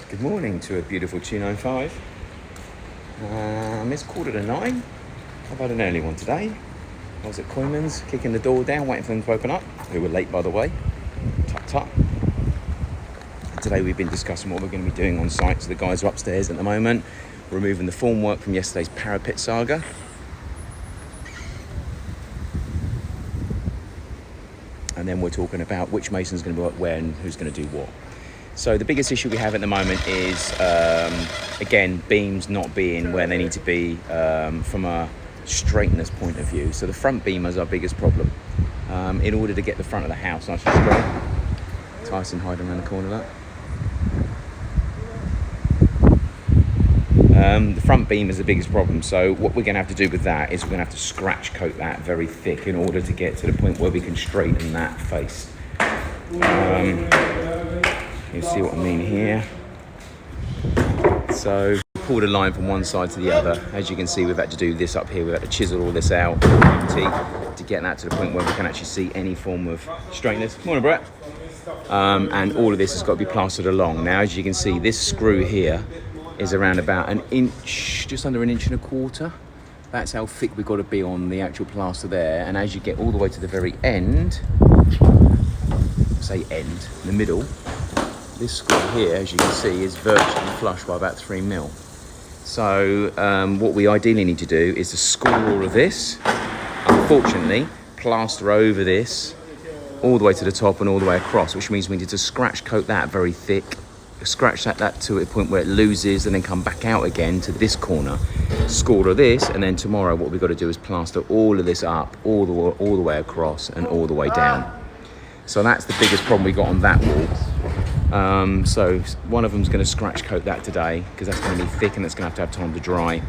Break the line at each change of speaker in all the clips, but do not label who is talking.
Good morning to a beautiful 295. It's 9:15. I've had an early one today. I was at Coyman's, kicking the door down, waiting for them to open up, who were late by the way. Tut tut. And today we've been discussing what we're going to be doing on site. So the guys are upstairs at the moment, removing the formwork from yesterday's parapet saga. And then we're talking about which mason's going to work where and who's going to do what. So the biggest issue we have at the moment is, again, beams not being where they need to be from a straightness point of view. So the front beam is our biggest problem. In order to get the front of the house nice and straight. Tyson hiding around the corner of that. The front beam is the biggest problem. So what we're going to have to do with that is we're going to have to scratch coat that very thick in order to get to the point where we can straighten that face. You see what I mean here. So pulled a line from one side to the other. As you can see, we've had to do this up here. We've had to chisel all this out to get that to the point where we can actually see any form of straightness. Morning, Brett. And all of this has got to be plastered along. Now, as you can see, this screw here is around about an inch, just under an inch and a quarter. That's how thick we've got to be on the actual plaster there. And as you get all the way to the very end, say end, the middle, this screw here, as you can see, is virtually flush by about 3mm. So what we ideally need to do is to score all of this, unfortunately, plaster over this all the way to the top and all the way across, which means we need to scratch coat that very thick, scratch that to a point where it loses and then come back out again to this corner, score of this, and then tomorrow what we've got to do is plaster all of this up, all the way across and all the way down. So that's the biggest problem we got on that wall. So one of them's going to scratch coat that today because that's going to be thick and it's going to have time to dry.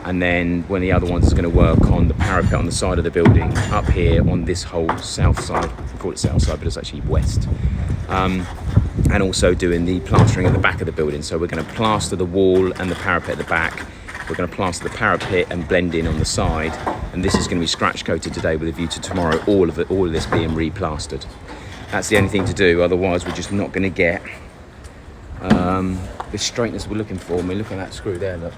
And then one of the other ones is going to work on the parapet on the side of the building up here on this whole south side. We call it south side, but it's actually west. And also doing the plastering at the back of the building. So we're going to plaster the wall and the parapet at the back. We're going to plaster the parapet and blend in on the side. And this is going to be scratch coated today with a view to tomorrow, all of this being replastered. That's the only thing to do, otherwise we're just not going to get the straightness we're looking for. I mean, look at that screw there, look.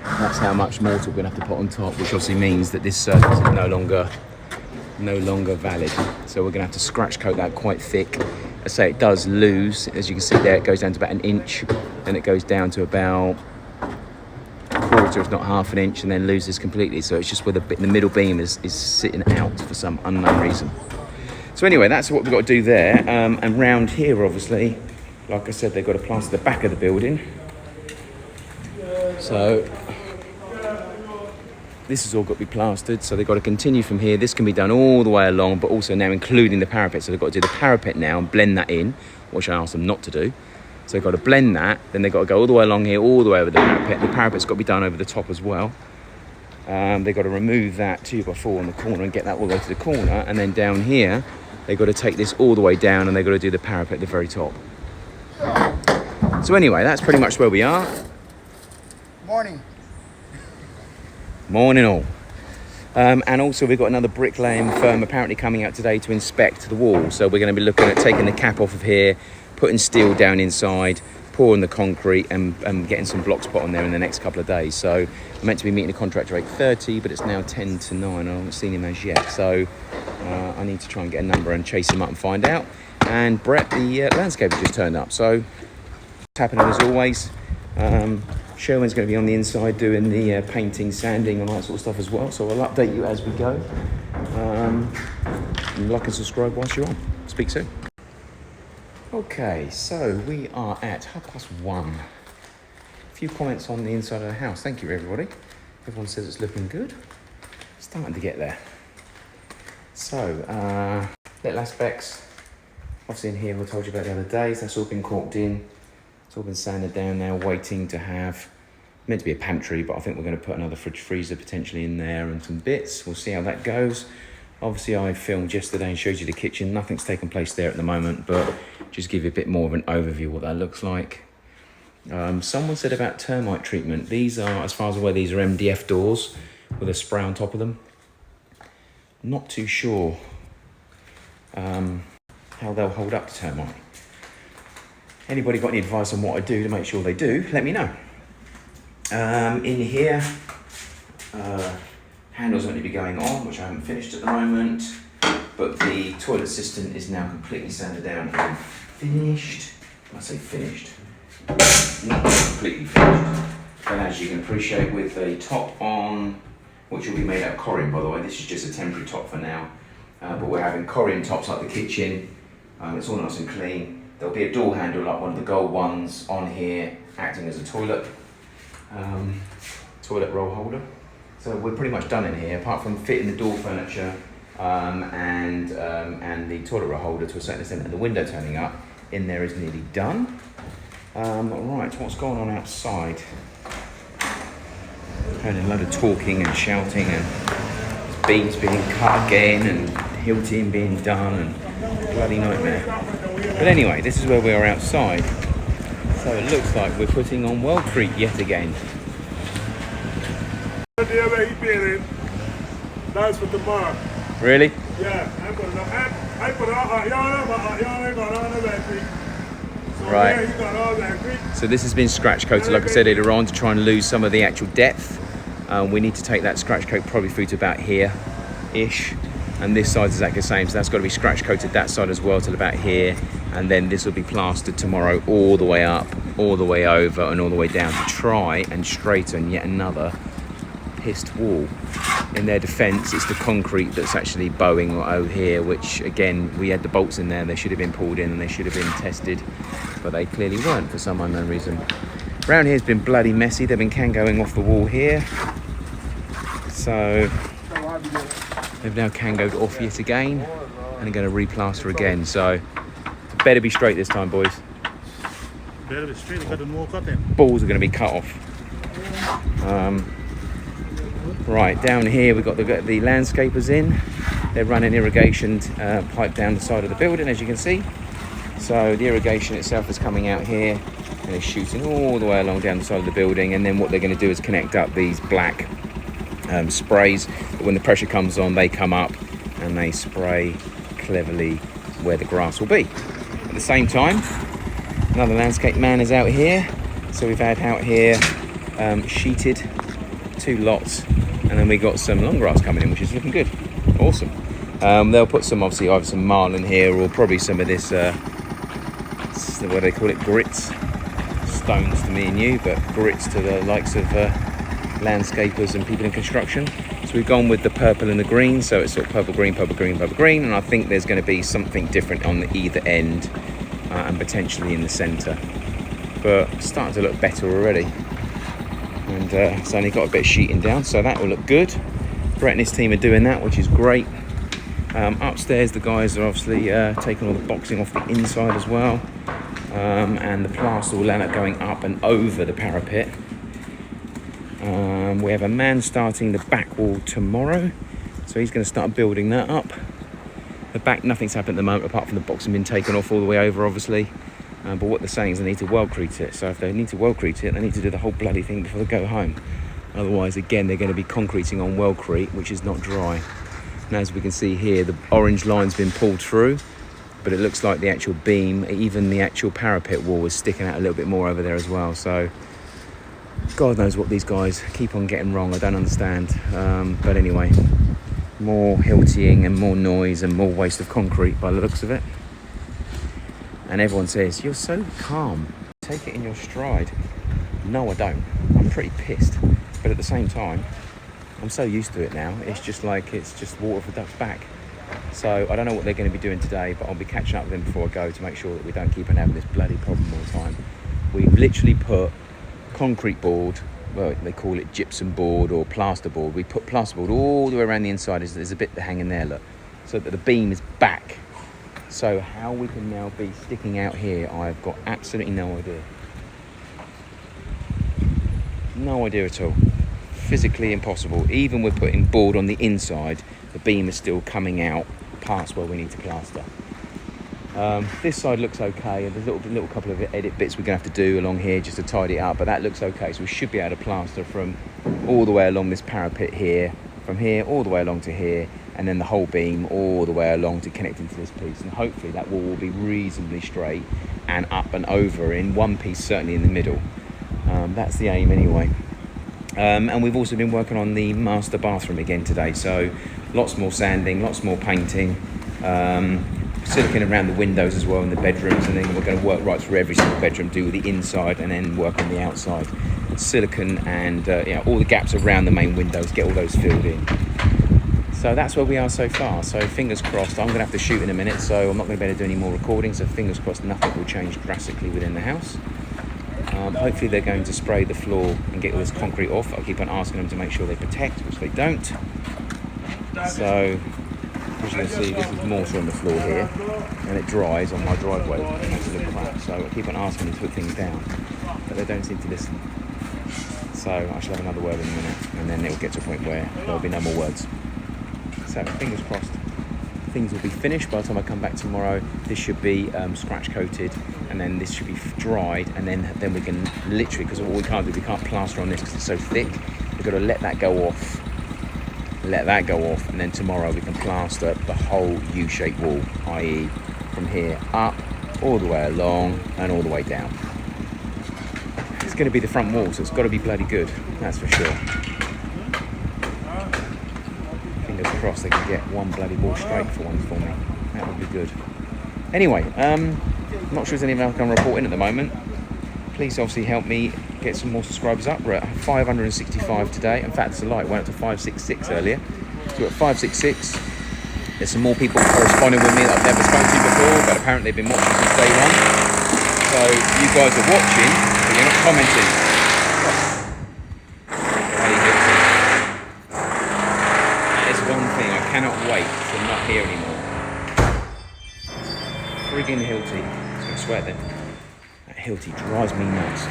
That's how much mortar we're going to have to put on top, which obviously means that this surface is no longer valid. So we're going to have to scratch coat that quite thick. I say it does lose, as you can see there, it goes down to about an inch, then it goes down to about quarter, if not half an inch, and then loses completely. So it's just where the middle beam is sitting out for some unknown reason. So anyway, that's what we've got to do there. And round here, obviously, like I said, they've got to plaster the back of the building. So this has all got to be plastered. So they've got to continue from here. This can be done all the way along, but also now including the parapet. So they've got to do the parapet now and blend that in, which I asked them not to do. So they've got to blend that, then they've got to go all the way along here, all the way over the parapet. The parapet's got to be done over the top as well. They've got to remove that 2x4 on the corner and get that all the way to the corner. And then down here, they've got to take this all the way down and they've got to do the parapet at the very top. So anyway, that's pretty much where we are.
Morning.
Morning all. And also we've got another bricklaying firm apparently coming out today to inspect the wall. So we're going to be looking at taking the cap off of here, putting steel down inside, pouring the concrete and getting some blocks put on there in the next couple of days. So I'm meant to be meeting the contractor at 8:30, but it's now 10 to 9. I haven't seen him as yet. So I need to try and get a number and chase him up and find out. And Brett, the landscaper, just turned up. So what's happening as always. Sherwin's going to be on the inside doing the painting, sanding and all that sort of stuff as well. So I'll update you as we go. Like and subscribe whilst you're on. Speak soon. Okay, so we are at 1:30. A few comments on the inside of the house. Thank you, everybody. Everyone says it's looking good. Starting to get there. So, little aspects. Obviously in here, I told you about the other days. That's all been corked in. It's all been sanded down now, waiting to have, meant to be a pantry, but I think we're going to put another fridge freezer potentially in there and some bits. We'll see how that goes. Obviously, I filmed yesterday and showed you the kitchen. Nothing's taken place there at the moment, but just give you a bit more of an overview of what that looks like. Someone said about termite treatment. These are, as far as I'm aware, these are MDF doors with a spray on top of them. Not too sure how they'll hold up to termite. Anybody got any advice on what I do to make sure they do, let me know. In here, handles going to be going on, which I haven't finished at the moment, but the toilet system is now completely sanded down and finished. When I say finished, not completely finished, but as you can appreciate, with a top on, which will be made out of corium, by the way. This is just a temporary top for now, but we're having corium tops like the kitchen. It's all nice and clean. There'll be a door handle like one of the gold ones on here, acting as a toilet roll holder. So we're pretty much done in here, apart from fitting the door furniture and the toilet roll holder to a certain extent, and the window turning up. In there is nearly done. Right, what's going on outside? Heard a load of talking and shouting and beams being cut again and Hilty being done and bloody nightmare. But anyway, this is where we are outside. So it looks like we're putting on Wellcrete yet again.
That's for tomorrow.
Really?
Yeah, I put all y'all ain't got all the Wellcrete. So
Right.
yeah, you got all Wellcrete.
So this has been scratch coated, like I said earlier on, to try and lose some of the actual depth. We need to take that scratch coat probably through to about here-ish. And this side is exactly the same, so that's got to be scratch coated that side as well till about here. And then this will be plastered tomorrow all the way up, all the way over and all the way down to try and straighten yet another pissed wall. In their defence, it's the concrete that's actually bowing over here, which again, we had the bolts in there, they should have been pulled in and they should have been tested, but they clearly weren't for some unknown reason. Round here's been bloody messy, there've been can going off the wall here. So they've now cangoed off yet again and are going to replaster again. So it better be straight this time, boys.
Better be straight, got no cutting.
Balls are going to be cut off. Right, down here we've got the landscapers in. They're running irrigation pipe down the side of the building, as you can see. So the irrigation itself is coming out here and it's shooting all the way along down the side of the building. And then what they're going to do is connect up these black sprays. But when the pressure comes on, they come up and they spray cleverly where the grass will be. At the same time, another landscape man is out here. So we've had out here sheeted 2 lots, and then we got some long grass coming in, which is looking good. Awesome. They'll put some, obviously, either some marlin here or probably some of this, what do they call it, grits. Stones to me and you, but grits to the likes of landscapers and people in construction. So we've gone with the purple and the green, so it's sort of purple, green, purple, green, purple, green, and I think there's going to be something different on the either end and potentially in the centre. But it's starting to look better already. And it's only got a bit of sheeting down, so that will look good. Brett and his team are doing that, which is great. Upstairs, the guys are obviously taking all the boxing off the inside as well. And the plaster will end up going up and over the parapet. We have a man starting the back wall tomorrow, so he's going to start building that up. The back, nothing's happened at the moment apart from the boxing being taken off all the way over, obviously. But what they're saying is they need to Wellcrete it. So if they need to Wellcrete it, they need to do the whole bloody thing before they go home. Otherwise, again, they're going to be concreting on Wellcrete, which is not dry. And as we can see here, the orange line's been pulled through, but it looks like the actual beam, even the actual parapet wall, was sticking out a little bit more over there as well. So God knows what these guys keep on getting wrong. I don't understand. But anyway, more hiltying and more noise and more waste of concrete by the looks of it. And everyone says, you're so calm, take it in your stride. No, I don't. I'm pretty pissed. But at the same time, I'm so used to it now. It's just like, it's just water for duck's back. So I don't know what they're going to be doing today, but I'll be catching up with them before I go to make sure that we don't keep on having this bloody problem all the time. We've literally put concrete board, well, they call it gypsum board or plaster board. We put plaster board all the way around the inside. There's a bit hanging there, look. So that the beam is back. So how we can now be sticking out here, I've got absolutely no idea. No idea at all. Physically impossible. Even with putting board on the inside, the beam is still coming out past where we need to plaster. This side looks okay, and there's a little couple of edit bits we're going to have to do along here just to tidy it up, but that looks okay. So we should be able to plaster from all the way along this parapet here, from here all the way along to here, and then the whole beam all the way along to connect into this piece. And hopefully that wall will be reasonably straight and up and over in one piece, certainly in the middle. That's the aim anyway. And we've also been working on the master bathroom again today, so lots more sanding, lots more painting, silicone around the windows as well in the bedrooms, and then we're going to work right through every single bedroom, do the inside and then work on the outside. Silicone and all the gaps around the main windows, get all those filled in. So that's where we are so far. So fingers crossed. I'm going to have to shoot in a minute, so I'm not going to be able to do any more recording. So fingers crossed nothing will change drastically within the house. Hopefully they're going to spray the floor and get all this concrete off. I keep on asking them to make sure they protect, which they don't. So as you can see, this is mortar on the floor here, and it dries on my driveway and makes it look crap. So I keep on asking them to put things down, but they don't seem to listen. So I shall have another word in a minute, and then it'll get to a point where there'll be no more words. So fingers crossed, things will be finished by the time I come back tomorrow. This should be scratch coated, and then this should be dried, and then we can literally, because what we can't do, we can't plaster on this because it's so thick. We've got to let that go off, and then tomorrow we can plaster the whole U-shaped wall, i.e. from here up, all the way along, and all the way down. It's going to be the front wall, so it's got to be bloody good, that's for sure. Fingers crossed they can get one bloody wall straight for once for me. That would be good. Anyway, I'm not sure there's anything else I can report in at the moment. Please obviously help me get some more subscribers up. We're at 565 today. In fact, it's a lie. It went up to 566 earlier. So we're at 566. There's some more people corresponding with me that I've never spoken to before, but apparently they've been watching since day one. So you guys are watching, but you're not commenting. One thing I cannot wait to not hear anymore. Friggin' Hilty. I was going to swear then. That Hilty drives me nuts.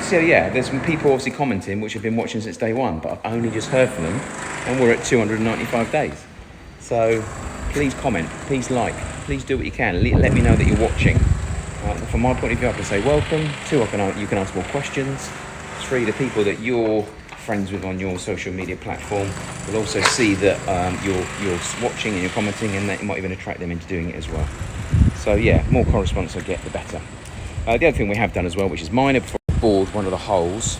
So yeah, there's some people obviously commenting which have been watching since day one, but I've only just heard from them, and we're at 295 days. So please comment, please like, please do what you can. Let me know that you're watching. From my point of view, I can say welcome. 2, you can ask more questions. 3, the people that you're friends with on your social media platform will also see that you're watching and you're commenting, and that might even attract them into doing it as well. So yeah, more correspondence I get, the better. The other thing we have done as well, which is minor, before we bored one of the holes.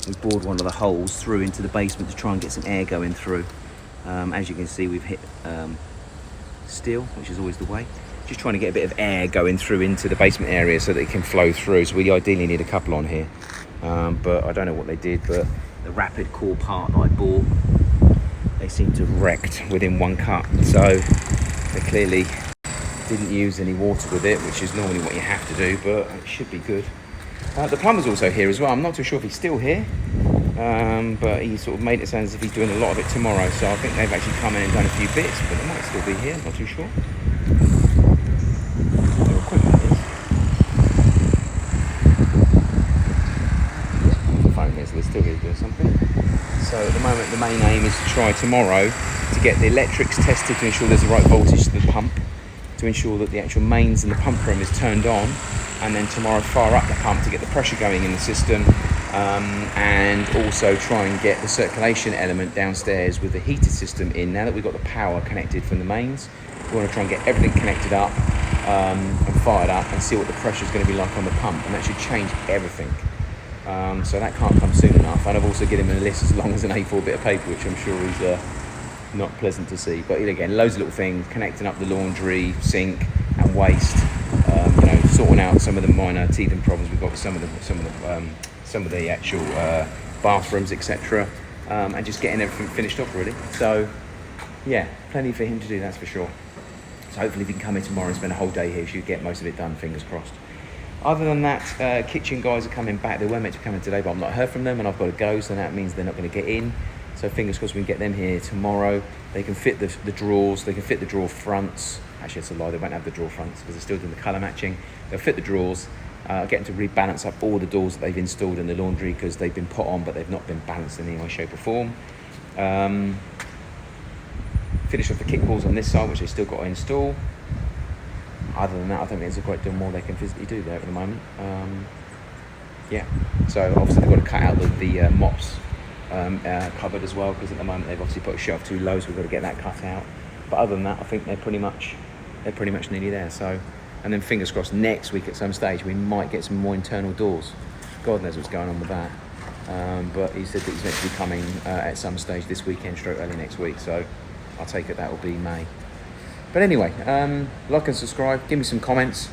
We bored one of the holes through into the basement to try and get some air going through. As you can see, we've hit steel, which is always the way. Just trying to get a bit of air going through into the basement area so that it can flow through. So we ideally need a couple on here. But I don't know what they did, but the rapid core part that I bought, they seem to have wrecked within one cut. So they clearly didn't use any water with it, which is normally what you have to do, but it should be good. The plumber's also here as well. I'm not too sure if he's still here, but he sort of made it sound as if he's doing a lot of it tomorrow. So I think they've actually come in and done a few bits, but they might still be here, I'm not too sure. Their equipment is. So they're still here doing something. So at the moment the main aim is to try tomorrow to get the electrics tested to ensure there's the right voltage to the pump, to ensure that the actual mains in the pump room is turned on, and then tomorrow fire up the pump to get the pressure going in the system, and also try and get the circulation element downstairs with the heated system in. Now that we've got the power connected from the mains, we want to try and get everything connected up and fired up and see what the pressure is going to be like on the pump, and that should change everything. So that can't come soon enough, and I've also given him a list as long as an A4 bit of paper, which I'm sure is not pleasant to see. But again, loads of little things, connecting up the laundry, sink and waste, sorting out some of the minor teething problems we've got with some of the actual bathrooms, etc., and just getting everything finished off really. So yeah, plenty for him to do, that's for sure. So hopefully if he can come in tomorrow and spend a whole day here, he should get most of it done, fingers crossed. Other than that, kitchen guys are coming back. They were meant to come in today, but I've not heard from them, and I've got to go, so that means they're not going to get in. So fingers crossed we can get them here tomorrow. They can fit the drawers, they can fit the drawer fronts. Actually, it's a lie, they won't have the drawer fronts because they're still doing the colour matching. They'll fit the drawers. Get them to rebalance up all the doors that they've installed in the laundry because they've been put on, but they've not been balanced in any way, shape or form. Finish off the kickballs on this side, which they've still got to install. Other than that, I don't think there's a great deal more they can physically do there at the moment. Yeah, so obviously they've got to cut out the mops cupboard as well, because at the moment they've obviously put a shelf too low, so we've got to get that cut out. But other than that, I think they're pretty much they're pretty much nearly there. So, and then fingers crossed next week at some stage we might get some more internal doors. God knows what's going on with that. But he said that he's meant to be coming at some stage this weekend, stroke early next week. So I'll take it that will be May. But anyway, like and subscribe, give me some comments.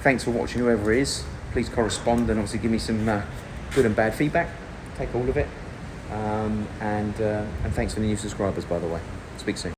Thanks for watching, whoever it is. Please correspond and obviously give me some good and bad feedback. Take all of it. And thanks for the new subscribers, by the way. Speak soon.